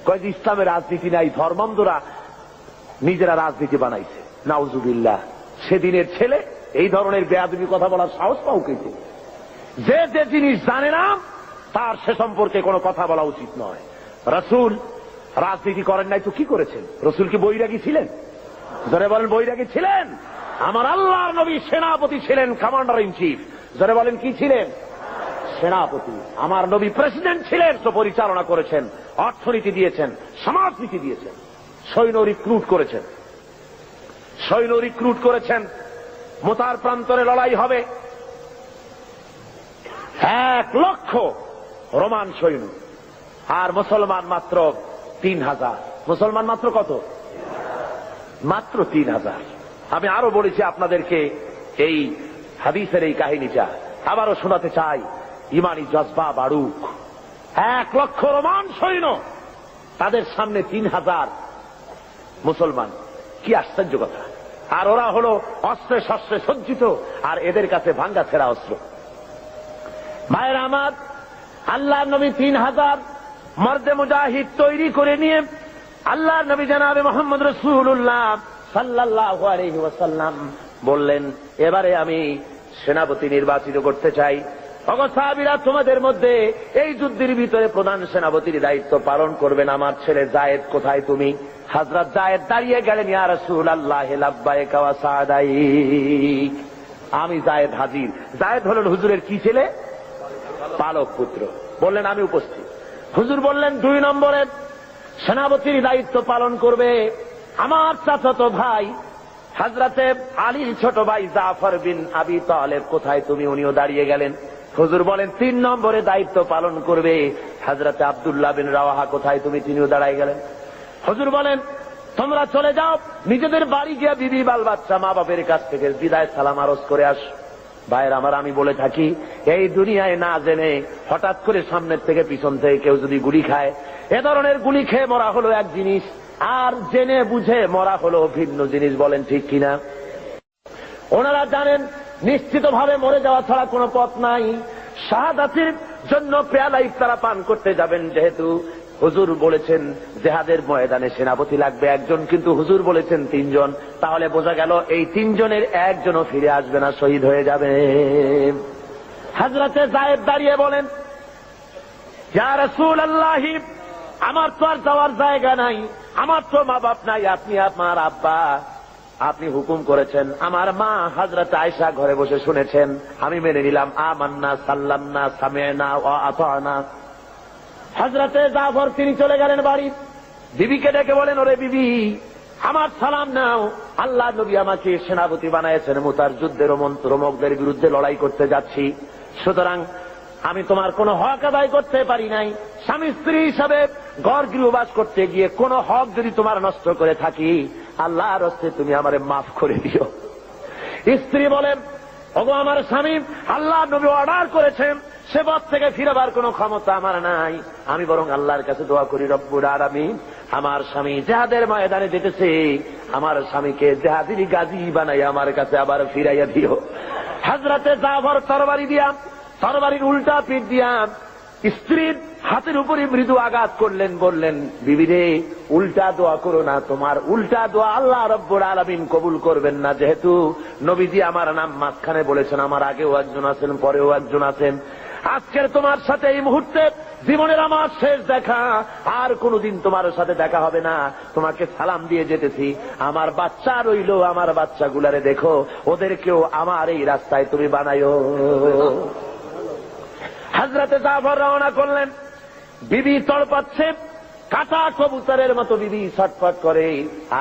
কয় যে ইসলামের রাজনীতি নাই, ধর্মান্ধরা নিজেরা রাজনীতি বানাইছে। নাউজুবিল্লাহ। সেদিনের ছেলে এই ধরনের বেয়াদবি কথা বলার সাহস পাও কেটে। যে যে জিনিস জানে না তার সে সম্পর্কে কোনো কথা বলা উচিত নয়। রাসূল রাজনীতি করেন নাই তো কি করেছেন? রাসূল কি বৈরাগী ছিলেন? যারা বলেন বৈরাগী ছিলেন? আমার আল্লাহর নবী সেনাপতি ছিলেন, কমান্ডার ইন চিফ। যারা বলেন কি ছিলেন? সেনাপতি। আমার নবী প্রেসিডেন্ট ছিলেন, তো পরিচালনা করেছেন, অর্থনীতি দিয়েছেন, সমাজনীতি দিয়েছেন, সৈন্য রিক্রুট করেছেন। মুতার প্রান্তরে লড়াই হবে, 1 লক্ষ রোমান সৈন্য, আর মুসলমান মাত্র 3000। মুসলমান মাত্র কত? মাত্র 3000। আমি আরো বলেছি আপনাদেরকে এই হাদিসের এই কাহিনীটা আবারও শোনাতে চাই, ইমানি জজবা বাড়ুক। 1 লক্ষ রোমান সৈন্য, তাদের সামনে 3000 মুসলমান। কি আশ্চর্য কথা! আর ওরা হলো অস্ত্রে শস্ত্রে সজ্জিত, আর এদের কাছে ভাঙ্গা ছেঁড়া অস্ত্র। ভাইয়ের আমার, আল্লাহর নবী 3000 মর্দে মুজাহিদ তৈরি করে নিয়ে আল্লাহর নবী জনাবে মুহাম্মদ রাসূলুল্লাহ সাল্লাল্লাহু আলাইহি ওয়াসাল্লাম বললেন, এবারে আমি সেনাপতি নির্বাচিত করতে চাই। ওগো সাহাবীরা, তোমাদের মধ্যে এই যুদ্ধের ভিতরে প্রধান সেনাপতির দায়িত্ব পালন করবেন আমার ছেলে যায়েদ। কোথায় তুমি? হযরত যায়েদ দাঁড়িয়ে গেলেন, ইয়া রাসূলুল্লাহ লাব্বাইকা ওয়া সাদাইক। আমি যায়েদ হাজির। যায়েদ হলেন হুজুরের কি ছেলে? পালক পুত্র। বললেন আমি উপস্থিত। হুজুর বললেন 2 নম্বরের সেনাপতির দায়িত্ব পালন করবে আমার চাচাতো ভাই হযরতে আলীর ছোট ভাই জাফর বিন আবি তালেব। কোথায় তুমি? উনিও দাঁড়িয়ে গেলেন। হুজুর বলেন 3 নম্বরে দায়িত্ব পালন করবে হযরতে আব্দুল্লাহ বিন রাওয়াহা। কোথায় তুমি? তিনিও দাঁড়ায় গেলেন। হুজুর বলেন তোমরা চলে যাও, নিজেদের বাড়ি গিয়ে বিবি বাল বাচ্চা মা বাপের কাছ থেকে বিদায় সালাম আরজ করে আস। ভাইয়ের আমার, আমি বলে থাকি, এই দুনিয়ায় না জেনে হঠাৎ করে সামনের থেকে পিছন থেকে কেউ যদি গুলি খায়, এ ধরনের গুলি খেয়ে মরা হলো এক জিনিস, আর জেনে বুঝে মরা হলো ভিন্ন জিনিস। বলেন ঠিক কিনা? ওনারা জানেন নিশ্চিতভাবে মরে যাওয়া ছাড়া কোনো পথ নাই। শাহাদাতের জন্য পেয়ালা ইফতারা পান করতে যাবেন, যেহেতু হুজুর বলেছেন জিহাদের ময়দানে সেনাপতি লাগবে একজন, কিন্তু হুজুর বলেছেন 3 জন। তাহলে বোঝা গেল এই 3 জনের একজনও ফিরে আসবে না, শহীদ হয়ে যাবে। হযরতে যায়েদ দাঁড়িয়ে বলেন, ইয়া রাসূলুল্লাহ, আমার তো আর যাওয়ার জায়গা নাই, আমার তো মা বাপ নাই, আপনি আমার আব্বা, আপনি হুকুম করেছেন। আমার মা হযরত আয়েশা ঘরে বসে শুনেছেন, আমি মেনে নিলাম। আমান্না সাল্লামনা সামি'না ওয়া আতা'না। হযরতে জাফর তিনি চলে গেলেন বাড়ি। বিবিকে ডেকে বলেন, ওরে বিবি, আমার সালাম নাও, আল্লাহ নবী আমাকে সেনাপতি বানাইছেন, মুতার যুদ্ধের রোমকদের বিরুদ্ধে লড়াই করতে যাচ্ছি। সুতরাং আমি তোমার কোনো হক আদায় করতে পারি নাই। স্বামী স্ত্রী হিসাবে ঘর গৃহবাস করতে গিয়ে কোনো হক যদি তোমার নষ্ট করে থাকি, আল্লাহর হস্তে তুমি আমারে মাফ করে দিও। স্ত্রী বলেন, ওগো আমার স্বামী, আল্লাহ নবী অর্ডার করেছেন, সে পথ থেকে ফিরবার কোনো ক্ষমতা আমার নাই। আমি বরং আল্লাহর কাছে দোয়া করি, রব্বুল আলামিন, আমার স্বামী জিহাদের ময়দানে যেতেছে, আমার স্বামীকে জিহাদি গাজী বানাই আমার কাছে আবার ফিরাইয়া দিও। হযরতে জাফর তরবারির উল্টা পিঠ দিয়া স্ত্রীর হাতের উপরে মৃদু আঘাত করলেন, বললেন, বিবি রে, উল্টা দোয়া করো না, তোমার উল্টা দোয়া আল্লাহ রব্বুল আলামিন কবুল করবেন না। যেহেতু নবীজি আমার নাম মাঝখানে বলেছেন, আমার আগেও একজন আছেন, পরেও একজন আছেন। আজকের তোমার সাথে এই মুহূর্তে জীবনের আমার শেষ দেখা, আর কোনদিন তোমার সাথে দেখা হবে না। তোমাকে সালাম দিয়ে যেতেছি, আমার বাচ্চা রইল, আমার বাচ্চাগুলারে দেখো, ওদেরকেও আমার এই রাস্তায় তুমি বানাইও। হযরতে জাফর রওনা করলেন। বিবি তড়পাচ্ছে, কাটা কবুতরের মতো বিবি ছটফট করে,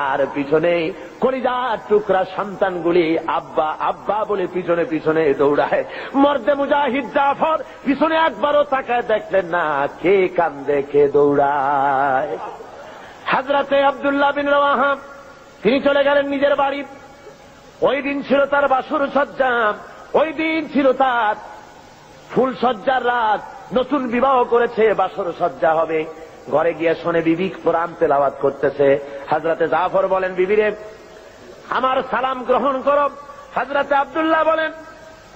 আর পিছনে কলিজার টুকরা সন্তানগুলি আব্বা আব্বা বলে পিছনে পিছনে দৌড়ায়। মর্দে মুজাহিদ জাফর পিছনে একবারও তাকায় দেখলেন না, কে কান্দে কে দৌড়ায়। হযরতে আব্দুল্লাহ বিন রাওয়াহা তিনি চলে গেলেন নিজের বাড়ি। ওই দিন ছিল তার বাসর সজ্জা, ওই দিন ছিল তার ফুল সজ্জার রাত। নতুন বিবাহ করেছে, বাসর সজ্জা হবে। ঘরে গিয়ে শোনে বিবি কোরআন তেলাওয়াত করতেছে। হযরতে জাফর বলেন, বিবি রে, আমার সালাম গ্রহণ করো। হযরতে আব্দুল্লাহ বলেন,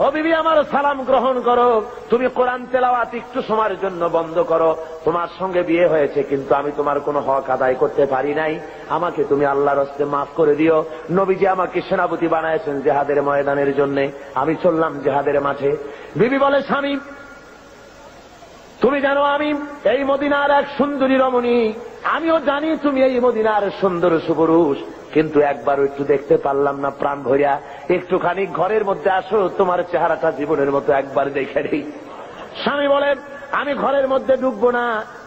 ও বিবি আমার সালাম গ্রহণ করো, তুমি কোরআন তেলাওয়াত একটু সময়ের জন্য বন্ধ করো। তোমার সঙ্গে বিয়ে হয়েছে কিন্তু আমি তোমার কোনো হক আদায় করতে পারি নাই, আমাকে তুমি আল্লাহর হস্তে মাফ করে দিও। নবীজি আমাকে সেনাপতি বানাইছেন জিহাদের ময়দানের জন্য, আমি চললাম জিহাদের মাঠে। বিবি বলে, স্বামী তুমি জানো আমি এই মদিনার এক সুন্দরী রমণী, আমিও জানি তুমি এই মদিনার সুন্দর সুপুরুষ, কিন্তু একবারও একটু দেখতে পারলাম না প্রাণ ভরিয়া। একটুখানি ঘরের মধ্যে আসো, তোমার চেহারাটা জীবনের মতো একবার দেখে নেই। স্বামী বলেন, আমি ঘরের মধ্যে ঢুকবো না,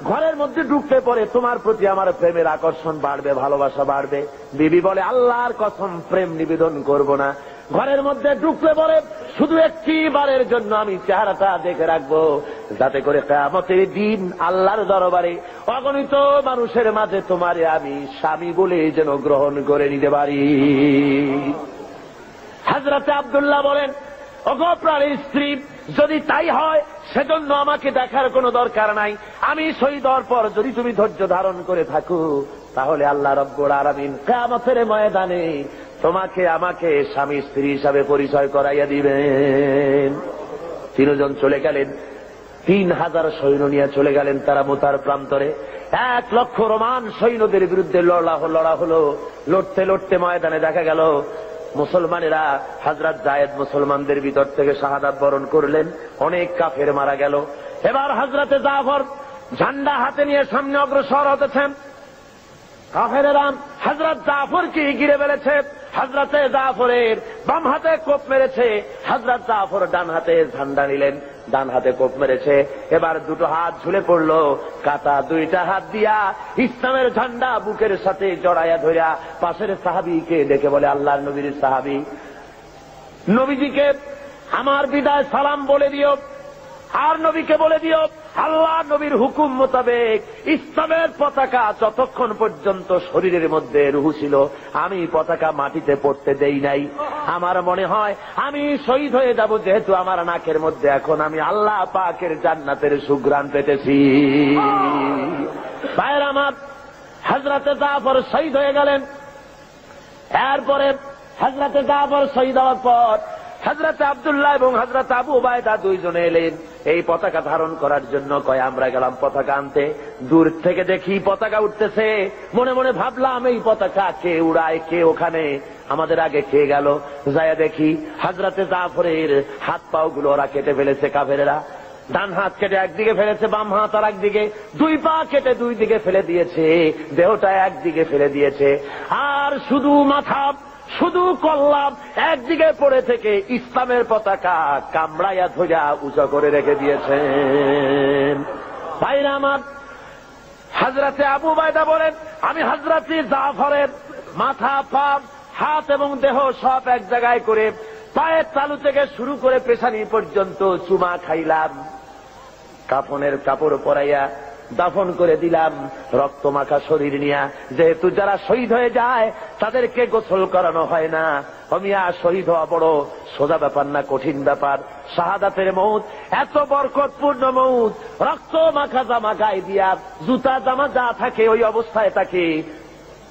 ঘরের মধ্যে ঢুকতে পরে তোমার প্রতি আমার প্রেমের আকর্ষণ বাড়বে, ভালোবাসা বাড়বে। বিবি বলে, আল্লাহর কসম প্রেম নিবেদন করব না। ঘরের মধ্যে ঢুকলে পরে শুধু একটি বারের জন্য আমি চেহারাটা দেখে রাখবো, যাতে করে কিয়ামতের দিন আল্লাহর দরবারে অগণিত মানুষের মাঝে তোমারে আমি স্বামী বলে যেন গ্রহণ করে নিতে পারি। হযরতে আব্দুল্লাহ বলেন, ওগো প্রাণের স্ত্রী, যদি তাই হয় সেজন্য আমাকে দেখার কোনো দরকার নাই। আমি শহীদ হওয়ার পর যদি তুমি ধৈর্য ধারণ করে থাকো, তাহলে আল্লাহ রাব্বুল আলামিন কিয়ামতের ময়দানে তোমাকে আমাকে স্বামী স্ত্রী হিসাবে পরিচয় করাইয়া দিবেন। তিনজন চলে গেলেন, 3000 সৈন্য নিয়ে চলে গেলেন তারা মুতার প্রান্তরে। 1 লক্ষ রোমান সৈন্যদের বিরুদ্ধে লড়া হলো। লড়তে লড়তে ময়দানে দেখা গেল মুসলমানেরা, হযরত যায়েদ মুসলমানদের ভিতর থেকে শাহাদাত বরণ করলেন, অনেক কাফের মারা গেল। এবার হযরতে জাফর ঝান্ডা হাতে নিয়ে সামনে অগ্রসর হতেছেন। কাফেরেরা হযরত জাফরকে ঘিরে ফেলেছে। হযরতে জাফরের বাম হাতে কোপ মেরেছে, হযরত জাফর ডান হাতে ঝান্ডা নিলেন, ডান হাতে কোপ মেরেছে। এবার দুটো হাত ঝুলে পড়লো, কাটা দুইটা হাত দিয়া ইসলামের ঝান্ডা বুকের সাথে জড়াইয়া ধরিয়া পাশের সাহাবীকে ডেকে বলে, আল্লাহর নবীর সাহাবী, নবীজিকে আমার বিদায় সালাম বলে দিও, আর নবীকে বলে দিও আল্লাহ নবীর হুকুম মোতাবেক ইসলামের পতাকা যতক্ষণ পর্যন্ত শরীরের মধ্যে রুহ ছিল আমি পতাকা মাটিতে পড়তে দেই নাই। আমার মনে হয় আমি শহীদ হয়ে যাব, যেহেতু আমার নাকের মধ্যে এখন আমি আল্লাহ পাকের জান্নাতের সুঘ্রাণ পেতেছি। ভাইয়ের আমার, হযরতে জাফর শহীদ হয়ে গেলেন। এরপরে হযরতে জাফর শহীদ হওয়ার পর হযরতে আব্দুল্লাহ এবং হযরত আবু উবায়দা দুইজনে এলেন এই পতাকা ধারণ করার জন্য। কয় আমরা গেলাম পতাকা আনতে, দূর থেকে দেখি পতাকা উঠতেছে, মনে মনে ভাবলাম এই পতাকা কে উড়ায়, কে ওখানে আমাদের আগে কে গেল। যায়া দেখি হযরতে জাফরের হাত পাও গুলো ওরা কেটে ফেলেছে কাফেরেরা। ডান হাত কেটে একদিকে ফেলেছে, বাম হাত আর একদিকে, 2 পা কেটে 2 দিকে ফেলে দিয়েছে, দেহটা একদিকে ফেলে দিয়েছে, আর শুধু মাথা শুধু কল্লাম একদিকে পড়ে থেকে ইসলামের পতাকা কামড়াইয়া ধইরা উঁচু করে রেখে দিয়েছেন। ভাইরা আমার, হযরতে আবু উবায়দা বলেন, আমি হযরতে জাফরের মাথা, পা, হাত এবং দেহ সব এক জায়গায় করে পায়ের তালু থেকে শুরু করে পেছানি পর্যন্ত চুমা খাইলাম, কাফনের কাপড় পরাইয়া দাফন করে দিলাম, রক্ত মাখা শরীর নিয়া। যেহেতু যারা শহীদ হয়ে যায় তাদেরকে গোসল করানো হয় না। মিয়া শহীদ হওয়া বড় সোজা ব্যাপার না, কঠিন ব্যাপার। শাহাদাতের মউত এত বরকতপূর্ণ মউত, রক্ত মাখা জামা গায়ে দিয়া, জুতা জামা যা থাকে ওই অবস্থায় তাকে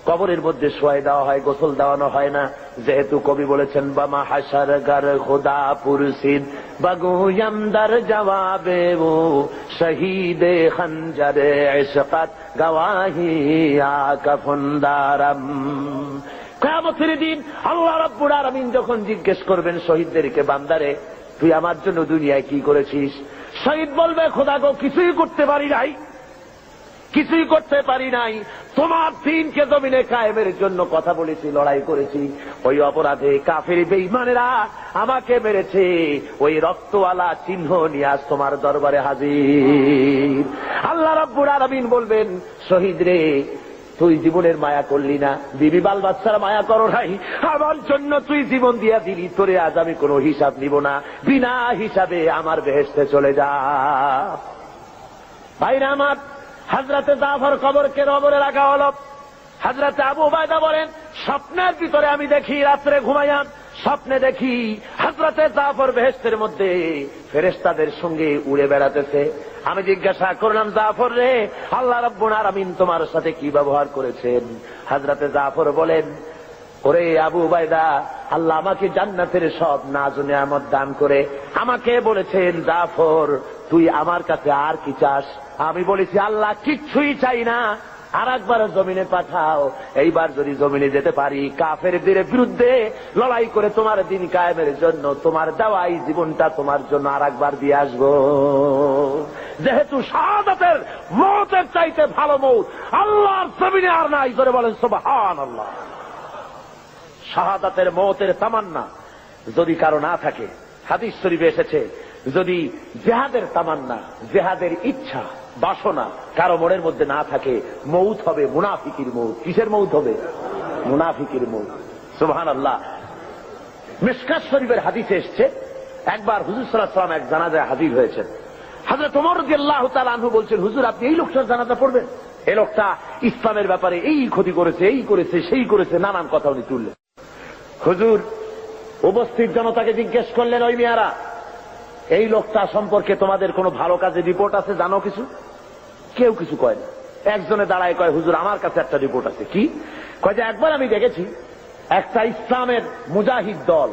কবরের মধ্যে শোয়াই দেওয়া হয়, গোসল দেওয়ানো হয় না। যেহেতু কবি বলেছেন, বামা হাসার গার খোদা পুরসিদ বাগুয়াম দার জবাবে ও শহীদে খঞ্জরে ইশকাত গওয়াহি আকাফুন্দারাম। কিয়ামতের দিন আল্লাহ রাব্বুল আলামিন যখন জিজ্ঞেস করবেন শহীদদেরকে, বান্দারে তুই আমার জন্য দুনিয়ায় কি করেছিস? শহীদ বলবে, খোদা গো কিছুই করতে পারি নাই, কিছুই করতে পারি নাই, তোমার দ্বীনকে জমিনে কায়েমের জন্য কথা বলেছি, লড়াই করেছি, ওই অপরাধে কাফের বেঈমানেরা আমাকে মেরেছে, ওই রক্তওয়ালা চিহ্ন নিয়ে আজ তোমার দরবারে হাজির। আল্লাহ রাব্বুল আলামিন বলবেন, শহীদ রে তুই জীবনের মায়া করলি না, বিবি বাল বাচ্চারা মায়া করো নাই, আমার জন্য তুই জীবন দিয়া দিলি, তোরে আজ আমি কোনো হিসাব নিব না, বিনা হিসাবে আমার বেহেশতে চলে যা। ভাইরা আমার, হযরতে জাফর কবরকে কবরে রাখা হলো। হযরতে আবু উবায়দা বলেন, স্বপ্নের ভিতরে আমি দেখি, রাত্রে ঘুমাইয়া স্বপ্নে দেখি হযরতে জাফর বেহেশতের মধ্যে ফেরেশতাদের সঙ্গে উড়ে বেড়াতেছে। আমি জিজ্ঞাসা করলাম, জাফর রে আল্লাহ রাব্বুল আলামিন তোমার সাথে কি ব্যবহার করেছেন? হযরতে জাফর বলেন, ওরে আবু উবাইদা, আল্লাহ আমাকে জান্নাতের সব নাজ নিয়ামত দান করে আমাকে বলেছেন, জাফর তুই আমার কাছে আর কি চাস? আমি বলেছি, আল্লাহ কিচ্ছুই চাই না, আর একবার জমিনে পাঠাও। এইবার যদি জমিনে যেতে পারি, কাফেরদের বিরুদ্ধে লড়াই করে তোমার দিন কায়েমের জন্য তোমার দেওয়া এই জীবনটা তোমার জন্য আর একবার দিয়ে আসবো। যেহেতু শাহাদাতের মওতের চাইতে ভালো মওত আল্লাহর জমিনে আর নাই, করে বলেন সুবহানাল্লাহ। শাহাদাতের মওতের তামান্না যদি কারো না থাকে, হাদিস শরীফে এসেছে, যদি জিহাদের তামান্না, জিহাদের ইচ্ছা, বাসনা কারো মনের মধ্যে না থাকে, মৌত হবে মুনাফিকের মৌত। কিসের মৌত হবে? মুনাফিকের মৌত। সুবহানাল্লাহ। মিশকাত শরীফের হাদিসে এসেছে, একবার হুজুর সাল্লাল্লাহু আলাইহি ওয়াসাল্লাম এক জানাজায় হাজির হয়েছেন। হযরত ওমর রাদিয়াল্লাহু তাআলা আনহু বলছেন, হুজুর আপনি এই লোকটার জানাজা পড়বেন? এই লোকটা ইসলামের ব্যাপারে এই ক্ষতি করেছে, এই করেছে, সেই করেছে, নানান কথা উনি তুললেন। হুজুর উপস্থিত জনতাকে জিজ্ঞেস করলেন, ওই মিয়ারা, এই লোকটা সম্পর্কে তোমাদের কোনো ভালো কাজে রিপোর্ট আছে, জানো কিছু? কেউ কিছু কয় না। একজনে দাঁড়ায় কয়, হুজুর আমার কাছে একটা রিপোর্ট আছে। কি? কয় যে একবার আমি দেখেছি একটা ইসলামের মুজাহিদ দল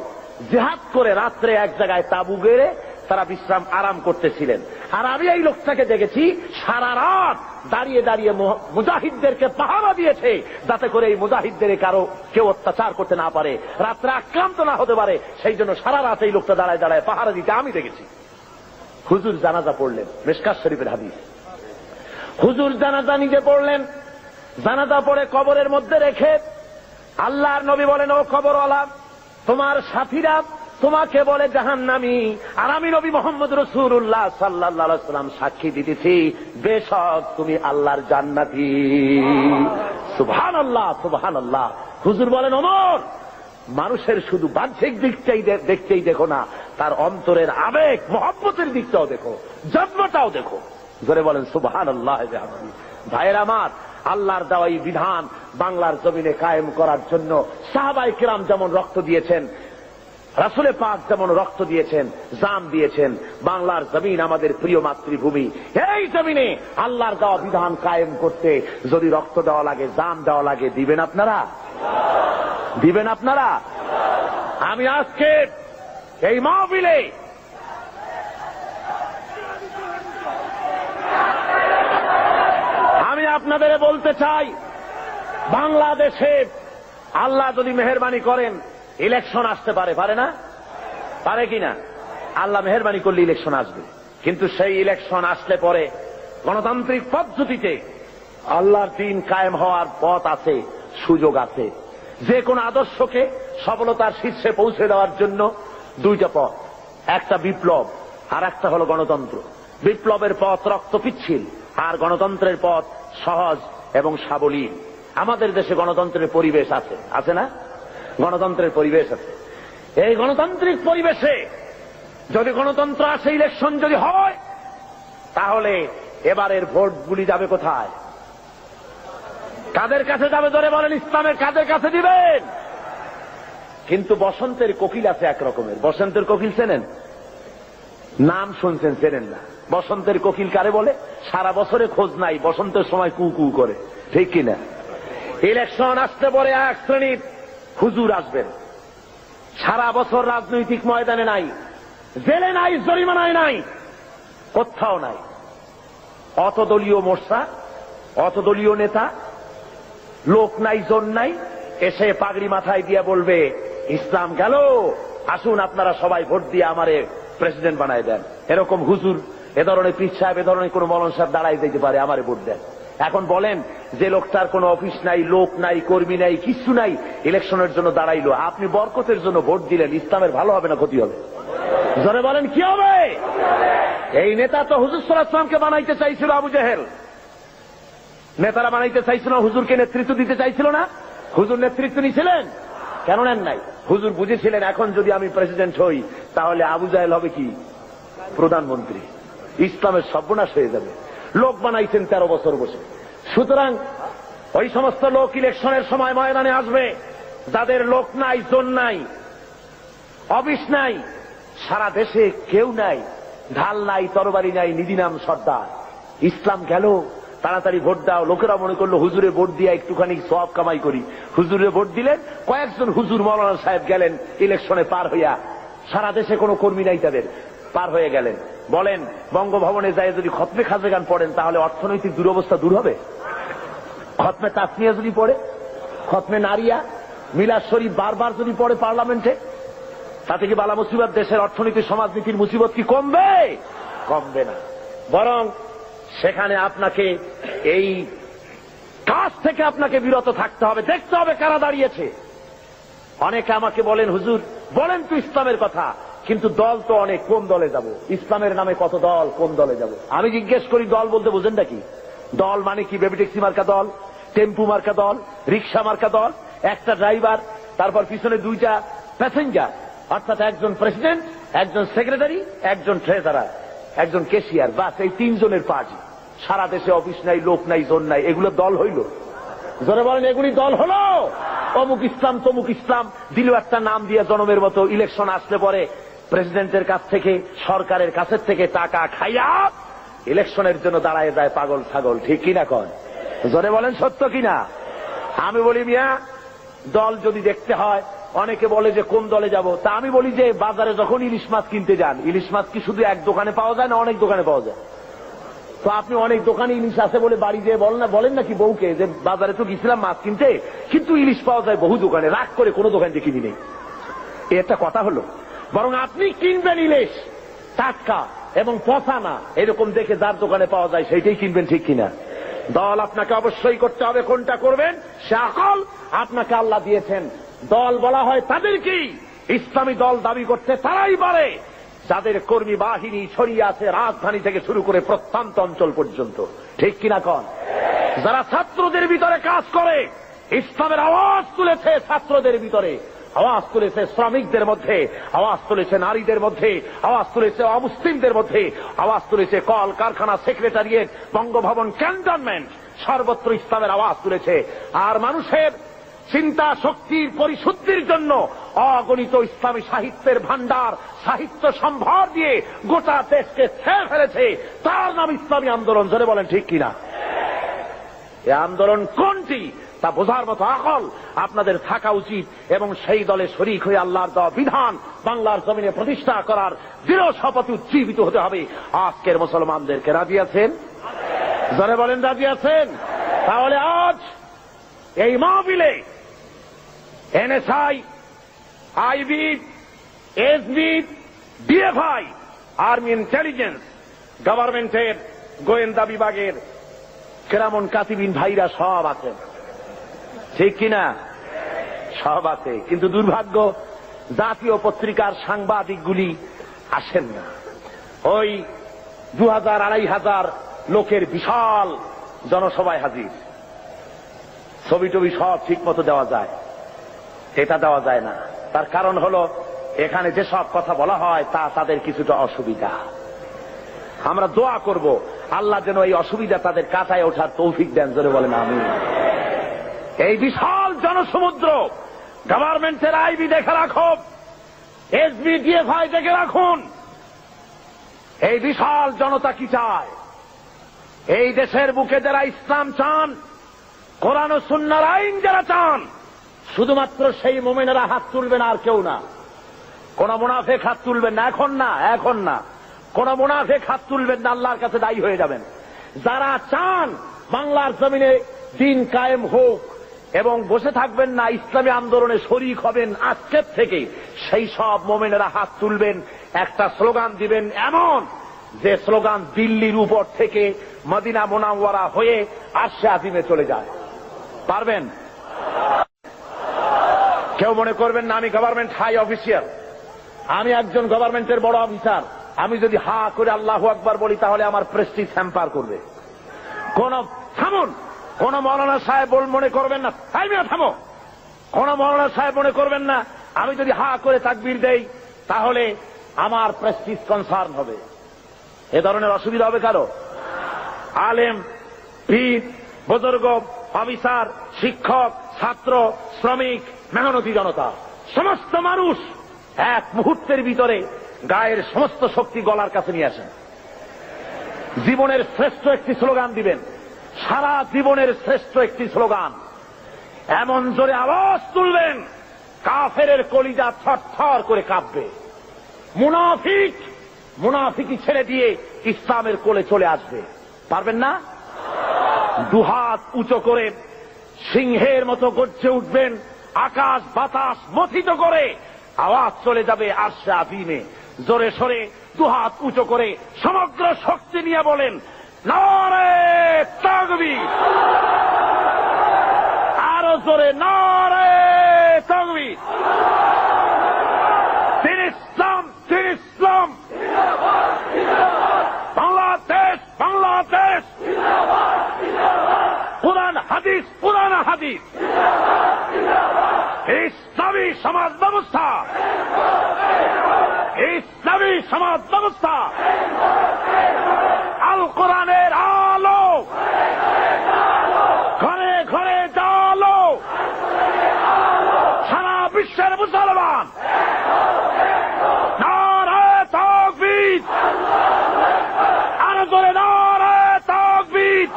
জিহাদ করে রাত্রে এক জায়গায় তাবু গেড়ে তারা বিশ্রাম আরাম করতেছিলেন, আর আমি এই লোকটাকে দেখেছি সারা রাত দাঁড়িয়ে দাঁড়িয়ে মুজাহিদদেরকে পাহারা দিয়েছে, যাতে করে এই মুজাহিদদের কারো কেউ অত্যাচার করতে না পারে, রাত্রে আক্রান্ত না হতে পারে, সেই জন্য সারা রাত এই লোকটা দাঁড়ায় দাঁড়ায় পাহারা দিতে আমি দেখেছি। হুজুর জানাজা পড়লেন, মিশকাত শরীফের হাদিস। হুজুর জানাজা নিজে পড়লেন, জানাজা পড়ে কবরের মধ্যে রেখে আল্লাহর নবী বলেন, ও কবরওয়ালা, তোমার সাথীরা তোমাকে বলে জাহান্নামী, আর আমি নবী মুহাম্মদ রাসূলুল্লাহ সাল্লাল্লাহু আলাইহি ওয়াসাল্লাম সাক্ষী দিতেছি, বেশক তুমি আল্লাহর জান্নাতি। সুবহানাল্লাহ, সুবহানাল্লাহ। হুজুর বলেন, ওমর, মানুষের শুধু বাহ্যিক দিকটাই দেখতেই দেখো না, তার অন্তরের আবেগ মহব্বতের দিকটাও দেখো, জন্মটাও দেখো। ধরে বলেন সুবহানাল্লাহ। ভাইয়ের আমার, আল্লাহর দেওয়া এই বিধান বাংলার জমিনে কায়েম করার জন্য সাহাবায়ে কেরাম যেমন রক্ত দিয়েছেন, রাসূলে পাক যেমন রক্ত দিয়েছেন, জান দিয়েছেন, বাংলার জমিন আমাদের প্রিয় মাতৃভূমি, এই জমিনে আল্লাহর দেওয়া বিধান কায়েম করতে যদি রক্ত দেওয়া লাগে, জান দেওয়া লাগে, দিবেন আপনারা? দিবেন আপনারা? আমি আজকে এই মাহফিলে আমি আপনাদের বলতে চাই, বাংলাদেশে আল্লাহ যদি মেহেরবানি করেন ইলেকশন আসতে পারে, পারে না? পারে কিনা? আল্লাহ মেহেরবানি করলে ইলেকশন আসবে, কিন্তু সেই ইলেকশন আসলে পরে গণতান্ত্রিক পদ্ধতিতে আল্লাহর দ্বীন কায়েম হওয়ার পথ আছে, সুযোগ আছে। যে কোন আদর্শকে সফলতার শীর্ষে পৌঁছে দেওয়ার জন্য দুইটা পথ, একটা বিপ্লব আর একটা হলো গণতন্ত্র। বিপ্লবের পথ রক্ত পিচ্ছিল, আর গণতন্ত্রের পথ সহজ এবং সাবলীল। আমাদের দেশে গণতন্ত্রের পরিবেশ আছে, আছে না? গণতন্ত্রের পরিবেশ আছে। এই গণতান্ত্রিক পরিবেশে যদি গণতন্ত্র আসে, ইলেকশন যদি হয়, তাহলে এবারের ভোটগুলি যাবে কোথায়? কাদের কাছে যাবে? ধরে বলেন, ইসলামের কাদের কাছে দিবেন? কিন্তু বসন্তের কোকিল আছে এক রকমের। বসন্তের কোকিল চেনেন? নাম শুনছেন, চেনেন না। বসন্তের কোকিল কারে বলে? সারা বছরে খোঁজ নাই, বসন্তের সময় কু কু করে, ঠিক কিনা? ইলেকশন আসতে পরে এক শ্রেণীর হুজুর আসবেন, সারা বছর রাজনৈতিক ময়দানে নাই, জেলে নাই, জরিমানায় নাই, কোথাও নাই। অতদলীয় মোর্চা, অতদলীয় নেতা, লোক নাই, জন নাই, এসে পাগড়ি মাথায় দিয়ে বলবে, ইসলাম গেল, আসুন আপনারা সবাই ভোট দিয়ে আমারে প্রেসিডেন্ট বানায় দেন। এরকম হুজুর, এ ধরনের পীর সাহেব, এ ধরনের কোন মৌলানা সাহেব দাঁড়াই দিতে পারে, আমারে ভোট দেন। এখন বলেন, যে লোকটার কোনো অফিস নাই, লোক নাই, কর্মী নাই, কিছু নাই, ইলেকশনের জন্য দাঁড়াইলো, আপনি বরকতের জন্য ভোট দিলেন, ইসলামের ভালো হবে না ক্ষতি হবে? জোরে বলেন, কি হবে? এই নেতা তো হুজুর সাল্লাল্লাহু আলাইহি ওয়াসাল্লামকে বানাইতে চাইছিল আবু জেহেল। নেতারা বানাইতে চাইছিল, হুজুরকে নেতৃত্ব দিতে চাইছিল না? হুজুর নেতৃত্ব নিয়েছিলেন? কেন নেন নাই? হুজুর বুঝেছিলেন, এখন যদি আমি প্রেসিডেন্ট হই, তাহলে আবু জেহেল হবে কি প্রধানমন্ত্রী, ইসলামের সর্বনাশ হয়ে যাবে। লোক বানাইছেন 13 বছর বসে। সুতরাং ওই সমস্ত লোক ইলেকশনের সময় ময়দানে আসবে, যাদের লোক নাই, জন নাই, অফিস নাই, সারা দেশে কেউ নাই, ঢাল নাই, তরবারি নাই, নিদিনাম সর্দার। ইসলাম গেল, তাড়াতাড়ি ভোট দাও। লোকেরা মনে করলো হুজুরে ভোট দিয়ে একটুখানি সওয়াব কামাই করি, হুজুরে ভোট দিলেন। কয়েকজন হুজুর মৌলানা সাহেব গেলেন ইলেকশনে পার হইয়া, সারা দেশে কোনো কর্মী নাই তাদের, পার হয়ে গেলেন। বলেন বঙ্গভবনে যায় যদি খতমে খাজেগান পড়েন তাহলে অর্থনৈতিক দুরবস্থা দূর হবে? খতমে তাসমিয়া যদি পড়ে, খতমে নারিয়া, মিলাদ শরীফ বারবার যদি পড়ে পার্লামেন্টে, তাতে কি বালা মুসিবত, দেশের অর্থনীতি সমাজনীতির মুসিবত কি কমবে? কমবে না, বরং সেখানে আপনাকে এই কাজ থেকে আপনাকে বিরত থাকতে হবে, দেখতে হবে কারা দাঁড়িয়েছে। অনেকে আমাকে বলেন হুজুর বলেন তো ইসলামের কথা, কিন্তু দল তো অনেক, কোন দলে যাব? ইসলামের নামে কত দল, কোন দলে যাব? আমি জিজ্ঞেস করি দল বলতে বোঝেন নাকি? দল মানে কি? বেবি ট্যাক্সি মার্কা দল, টেম্পু মার্কা দল, রিক্সা মার্কা দল, একটা ড্রাইভার, তারপর পিছনে দুইটা প্যাসেঞ্জার, অর্থাৎ একজন প্রেসিডেন্ট, একজন সেক্রেটারি, একজন ট্রেজারার, একজন ক্যাশিয়ার, বাস এই তিনজনের পার্টি। সারা দেশে অফিস নাই, লোক নাই, জোন নাই, এগুলো দল হইল? জোরে বলেন এগুলি দল হলো? অমুক ইসলাম তমুক ইসলাম দিল একটা নাম দিয়ে জনমের মতো। ইলেকশন আসলে পরে প্রেসিডেন্টের কাছ থেকে, সরকারের কাছের থেকে টাকা খাইয়া ইলেকশনের জন্য দাঁড়ায় যায় পাগল ছাগল, ঠিক কিনা কন? জোরে বলেন সত্য কিনা? আমি বলি মিয়া, দল যদি দেখতে হয়, অনেকে বলে যে কোন দলে যাব, তা আমি বলি যে বাজারে যখন ইলিশ মাছ কিনতে যান, ইলিশ মাছ কি শুধু এক দোকানে পাওয়া যায় না অনেক দোকানে পাওয়া যায়? তো আপনি অনেক দোকানে ইলিশ আছে বলে বাড়ি যেয়ে বলেন নাকি বউকে যে বাজারে তো গেছিলাম মাছ কিনতে, কিন্তু ইলিশ পাওয়া যায় বহু দোকানে, রাগ করে কোনো দোকান দিয়ে কিনি নেই। এটা কথা হলো? বরং আপনি কিনবেন ইলিশ টাটকা এবং পচা না, এরকম দেখে যার দোকানে পাওয়া যায় সেইটাই কিনবেন, ঠিক কিনা? দল আপনাকে অবশ্যই করতে হবে, কোনটা করবেন সে আকল আপনাকে আল্লাহ দিয়েছেন। দল বলা হয় তাদেরকেই, ইসলামী দল দাবি করতে তারাই পারে যাদের কর্মী বাহিনী ছড়িয়ে আছে রাজধানী থেকে শুরু করে প্রত্যন্ত অঞ্চল পর্যন্ত, ঠিক কিনা কন? যারা ছাত্রদের ভিতরে কাজ করে, ইসলামের আওয়াজ তুলেছে ছাত্রদের ভিতরে, আওয়াজ তুলেছে শ্রমিকদের মধ্যে, আওয়াজ তুলেছে নারীদের মধ্যে, আওয়াজ তুলেছে অমুসলিমদের মধ্যে, আওয়াজ তুলেছে কল কারখানা, সেক্রেটারিয়েট, বঙ্গভবন, ক্যান্টনমেন্ট, সর্বত্র ইসলামের আওয়াজ তুলেছে। আর মানুষের চিন্তা শক্তির পরিশুদ্ধির জন্য অগণিত ইসলামী সাহিত্যের ভান্ডার, সাহিত্য সম্ভার দিয়ে গোটা দেশকে ছেড়ে ফেলেছে। তার নাম ইসলামী আন্দোলন। জোরে বলেন ঠিক কিনা? এই আন্দোলন কোনটি তা বোঝার মতো আকল আপনাদের থাকা উচিত, এবং সেই দলে শরীক হয়ে আল্লাহর দেওয়া বিধান বাংলার জমিনে প্রতিষ্ঠা করার দৃঢ় শপথে উজ্জীবিত হতে হবে। আজকের মুসলমানদেরকে রাজি আছেন? জোরে বলেন রাজি আছেন? তাহলে আজ এই মাহফিলে NSI, IB, SB, DFI, army intelligence, গভর্নমেন্টের গোয়েন্দা বিভাগের কেরামন কাতিবিন ভাইরা সব আছেন, ঠিক কিনা? সব আছে, কিন্তু দুর্ভাগ্য জাতীয় পত্রিকার সাংবাদিকগুলি আসেন না। ওই 2000-2500 লোকের বিশাল জনসভায় হাজির, ছবি টবি সব ঠিক মতো দেওয়া যায়, এটা দেওয়া যায় না। তার কারণ হলো এখানে যে সব কথা বলা হয় তা তাদের কিছুটা অসুবিধা। আমরা দোয়া করব আল্লাহ যেন এই অসুবিধা তাদের কাটায় ওঠার তৌফিক দেন। জোরে বলেন আমিন। এই বিশাল জনসমুদ্র, গভর্নমেন্টের আইবি দেখে রাখো, এসবি, ডিএফআই দেখে রাখুন, এই বিশাল জনতা কি চায়। এই দেশের বুকে যারা ইসলাম চান, কোরআন ও সুন্নাহর আইন যারা চান, শুধুমাত্র সেই মুমিনেরা হাত তুলবেন, আর কেউ না। কোন মুনাফিক হাত তুলবেন না, এখন না, এখন না। কোন মুনাফিক হাত তুলবেন না, আল্লাহর কাছে দায়ী হয়ে যাবেন। যারা চান বাংলার জমিনে দিন কায়েম হোক এবং বসে থাকবেন না, ইসলামী আন্দোলনে শরীক হবেন আজকের থেকে, সেই সব মুমিনেরা হাত তুলবেন, একটা স্লোগান দিবেন এমন যে স্লোগান দিল্লির উপর থেকে মদিনা মুনাওয়ারা হয়ে আরশে আজিমে চলে যায়। পারবেন? কেউ মনে করবেন না আমি গভর্নমেন্ট হাই অফিসিয়াল, আমি একজন গভর্নমেন্টের বড় অফিসার, আমি যদি হা করে আল্লাহু আকবার বলি তাহলে আমার প্রেস্টিজ হ্যাম্পার করবে। থামুন, কোন মৌলানা সাহেব মনে করবেন না, থামো, কোন মৌলানা সাহেব মনে করবেন না আমি যদি হা করে তাকবীর দেই তাহলে আমার প্রেস্টিজ কনসার্ন হবে। এ ধরনের অসুবিধা হবে কারো? আলেম, পীর, বুজুর্গ, অফিসার, শিক্ষক, ছাত্র, শ্রমিক, মেহনতি জনতা, সমস্ত মানুষ এক মুহূর্তের ভিতরে গায়ের সমস্ত শক্তি গলার কাছে নিয়ে আসেন। জীবনের শ্রেষ্ঠ একটি স্লোগান দিবেন, সারা জীবনের শ্রেষ্ঠ একটি স্লোগান। এমন জোরে আওয়াজ তুলবেন কাফেরের কলিজা থরথর করে কাঁপবে। মুনাফিকি ছেড়ে দিয়ে ইসলামের কোলে চলে আসবে। পারবেন না? দুহাত উঁচু করে সিংহের মতো গর্জে উঠবেন, আকাশ বাতাস মথিত করে আওয়াজ চলে যাবে আরশে আযীমে। জোরে সরে দুহাত উঁচু করে সমগ্র শক্তি নিয়ে বলেন, নারে তাকবীর। আরো জোরে, নারে তাকবীর। দিন ইসলাম, দিন ইসলাম। বাংলাদেশ, বাংলাদেশ। পুরান হাদিস, পুরান হাদিস। ইসলামী সমাজ ব্যবস্থা, ইসলামী সমাজ ব্যবস্থা। আল কোরআনের আলো ঘরে ঘরে জালো। সারা বিশ্বের মুসলমান নারে তাকবীর। আরো জোরে নারে তাকবীর।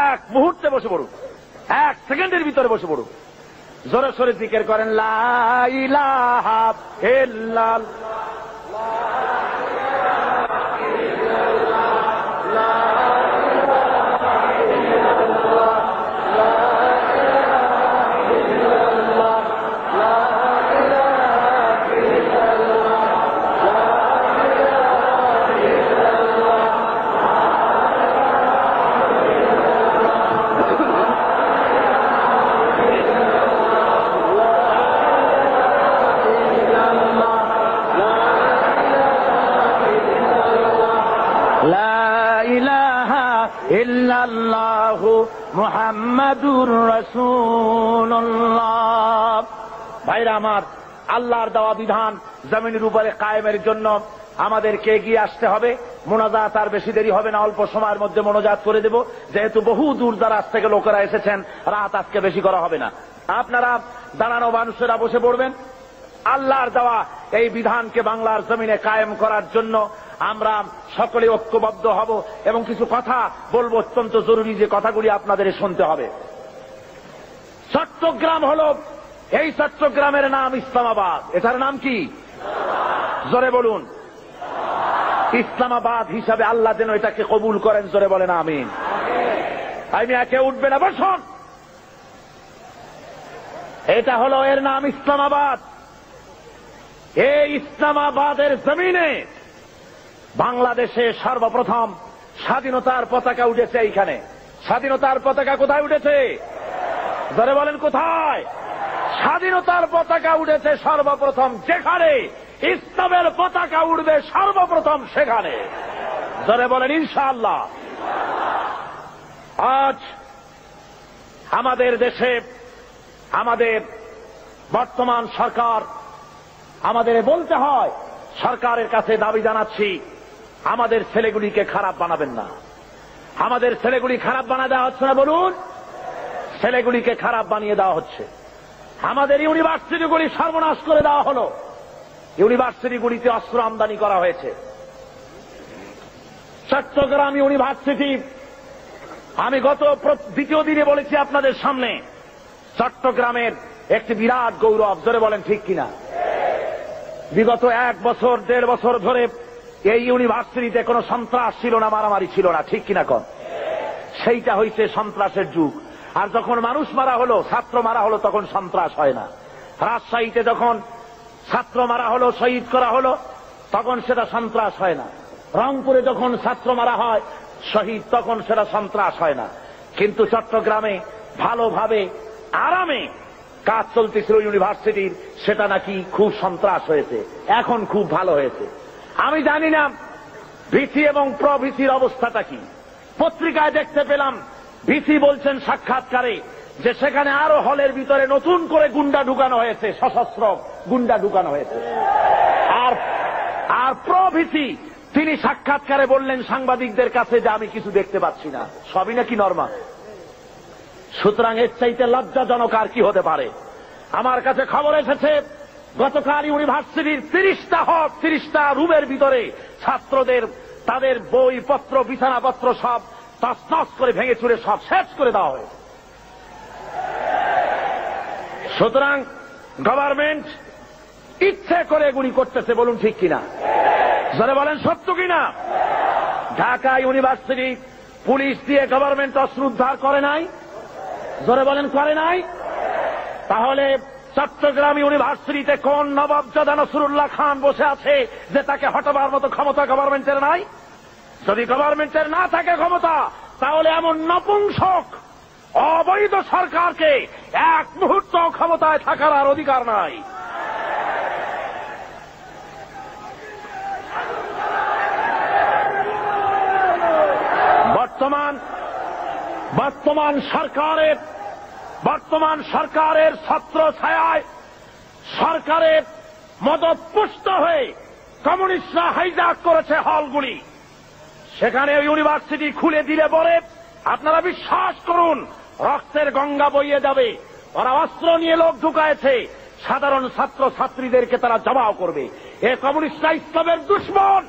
এক মুহূর্তে বসে পড়ুন, এক সেকেন্ডের ভিতরে বসে পড়ুন। জোরে সরে জিকির করেন, লা ইলাহা ইল্লাল্লাহ। ইল্লাল্লাহু মুহাম্মাদুর রাসূলুল্লাহ। ভাইরা আমার, আল্লাহর দেওয়া বিধান জমিনের উপরে কায়েমের জন্য আমাদেরকে এগিয়ে আসতে হবে। মোনাজাত আর বেশি দেরি হবে না, অল্প সময়ের মধ্যে মোনাজাত করে দেব। যেহেতু বহু দূর দারাজ থেকে লোকেরা এসেছেন, রাত আজকে বেশি করা হবে না। আপনারা দাঁড়ানো মানুষেরা বসে পড়বেন। আল্লাহর দেওয়া এই বিধানকে বাংলার জমিনে কায়েম করার জন্য আমরা সকলে ঐক্যবদ্ধ হব এবং কিছু কথা বলবো, অত্যন্ত জরুরি যে কথাগুলি আপনাদের শুনতে হবে। চট্টগ্রাম হল, এই চট্টগ্রামের নাম ইসলামাবাদ। এটার নাম কি? জোরে বলুন। ইসলামাবাদ হিসাবে আল্লাহ যেন এটাকে কবুল করেন। জোরে বলেন আমিন। আমি একে উঠবে না, বসুন। এটা হলো, এর নাম ইসলামাবাদ। এই ইসলামাবাদের জমিনে বাংলাদেশে সর্বপ্রথম স্বাধীনতার পতাকা উঠেছে। এইখানে স্বাধীনতার পতাকা কোথায় উঠেছে? ধরে বলেন কোথায়? স্বাধীনতার পতাকা উঠেছে সর্বপ্রথম যেখানে ইসলামের পতাকা উঠবে সর্বপ্রথম সেখানে। ধরে বলেন ইনশাআল্লাহ। আজ আমাদের দেশে আমাদের বর্তমান সরকার, আমাদের বলতে হয়, সরকারের কাছে দাবি জানাচ্ছি, আমাদের ছেলেগুলিকে খারাপ বানাবেন না। আমাদের ছেলেগুলি খারাপ বানিয়ে দেওয়া হচ্ছে না, বলুন। ছেলেগুলিকে খারাপ বানিয়ে দেওয়া হচ্ছে। আমাদের ইউনিভার্সিটিগুলি সর্বনাশ করে দেওয়া হলো। ইউনিভার্সিটিগুলিতে অস্ত্র আমদানি করা হয়েছে। চট্টগ্রাম ইউনিভার্সিটি, আমি গত দ্বিতীয় দিনে বলেছি আপনাদের সামনে, চট্টগ্রামের একটি বিরাট গৌরব। জোরে বলেন ঠিক কিনা? বিগত 1 বছর 1.5 বছর ধরে এই ইউনিভার্সিটিতে কোনো সন্ত্রাস ছিল না, মারামারি ছিল না, ঠিক কিনা কন? সেইটা হইছে সন্ত্রাসের যুগ। আর যখন মানুষ মারা হলো, ছাত্র মারা হলো, তখন সন্ত্রাস হয় না। রাজশাহীতে যখন ছাত্র মারা হলো, শহীদ করা হলো, তখন সেটা সন্ত্রাস হয় না। রংপুরে যখন ছাত্র মারা হয় শহীদ, তখন সেটা সন্ত্রাস হয় না। কিন্তু চট্টগ্রামে ভালোভাবে আরামে কাজ চলতেছিল ইউনিভার্সিটির, সেটা নাকি খুব সন্ত্রাস হয়েছে। এখন খুব ভালো হয়েছে। আমি জানি না ভিসি এবং প্রভিসির অবস্থাটা কি। পত্রিকায় দেখতে পেলাম ভিসি বলছেন সাক্ষাৎকারে যে সেখানে আরো হলের ভিতরে নতুন করে গুন্ডা ঢুকানো হয়েছে, সশস্ত্র গুন্ডা ঢুকানো হয়েছে। আর প্রভিসি তিনি সাক্ষাৎকারে বললেন সাংবাদিকদের কাছে যে আমি কিছু দেখতে পাচ্ছি না, সবই নাকি নরমাল। সুতরাং এর চাইতে লজ্জাজনক আর কি হতে পারে? আমার কাছে খবর এসেছে গতকাল ইউনিভার্সিটির 30টা রুমের ভিতরে ছাত্রদের তাদের বইপত্র, বিছানাপত্র সব তছনছ করে ভেঙে চুরে সব শেষ করে দেওয়া হয়েছে। সুতরাং গভর্নমেন্ট ইচ্ছে করে এগুলি করতেছে, বলুন ঠিক কিনা? যারা বলেন সত্য কিনা? ঢাকা ইউনিভার্সিটি পুলিশ দিয়ে গভর্নমেন্ট অস্ত্র উদ্ধার করে নাই? জোরে বলেন করে নাই? তাহলে চট্টগ্রাম ইউনিভার্সিটিতে কোন নবাবজাদা নসরুল্লাহ খান বসে আছে যে তাকে হটাবার মতো ক্ষমতা গভর্নমেন্টের নাই? যদি গভর্নমেন্টের না থাকে ক্ষমতা, তাহলে এমন নপুংসক অবৈধ সরকারকে এক মুহূর্ত ক্ষমতায় থাকার আর অধিকার নাই। বর্তমান সরকারের ছত্র ছায়ায় সরকারের মদতপুষ্ট হয়ে কমিউনিস্টরা হাইজ্যাক করেছে হলগুলি। সেখানে ইউনিভার্সিটি খুলে দিলে পরে আপনারা বিশ্বাস করুন রক্তের গঙ্গা বইয়ে যাবে। ওরা অস্ত্র নিয়ে লোক ঢুকায়েছে, সাধারণ ছাত্র ছাত্রীদেরকে তারা জবাব করবে। এ কমিউনিস্টরা ইসলামের দুশমন,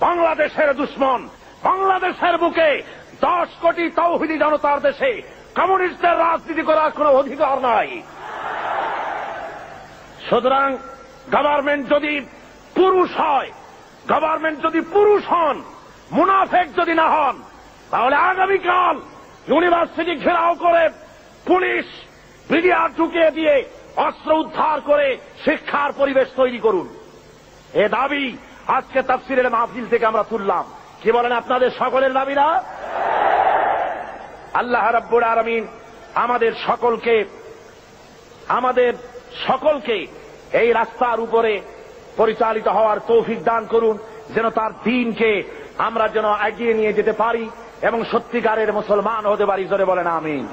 বাংলাদেশের দুশমন। বাংলাদেশের বুকে 10 কোটি তৌহিদি জনতার দেশে কমিউনিস্টদের রাজনীতি করার কোন অধিকার নাই। সুতরাং গভর্নমেন্ট যদি পুরুষ হন, মুনাফেক যদি না হন, তাহলে আগামীকাল ইউনিভার্সিটি ঘেরাও করে পুলিশ বিডিআর ঢুকিয়ে দিয়ে অস্ত্র উদ্ধার করে শিক্ষার পরিবেশ তৈরি করুন। এ দাবি আজকে তাফসীরের মাহফিল থেকে আমরা তুললাম। কি বলেন আপনাদের সকলের দাবি না? আল্লাহ রাব্বুল আলামিন আমাদের সকলকে এই রাস্তার উপরে পরিচালিত হওয়ার তৌফিক দান করুন, যেন তার দ্বীনকে আমরা যেন এগিয়ে নিয়ে যেতে পারি এবং সত্যিকারের মুসলমান হতে পারি। জোরে বলেন আমিন।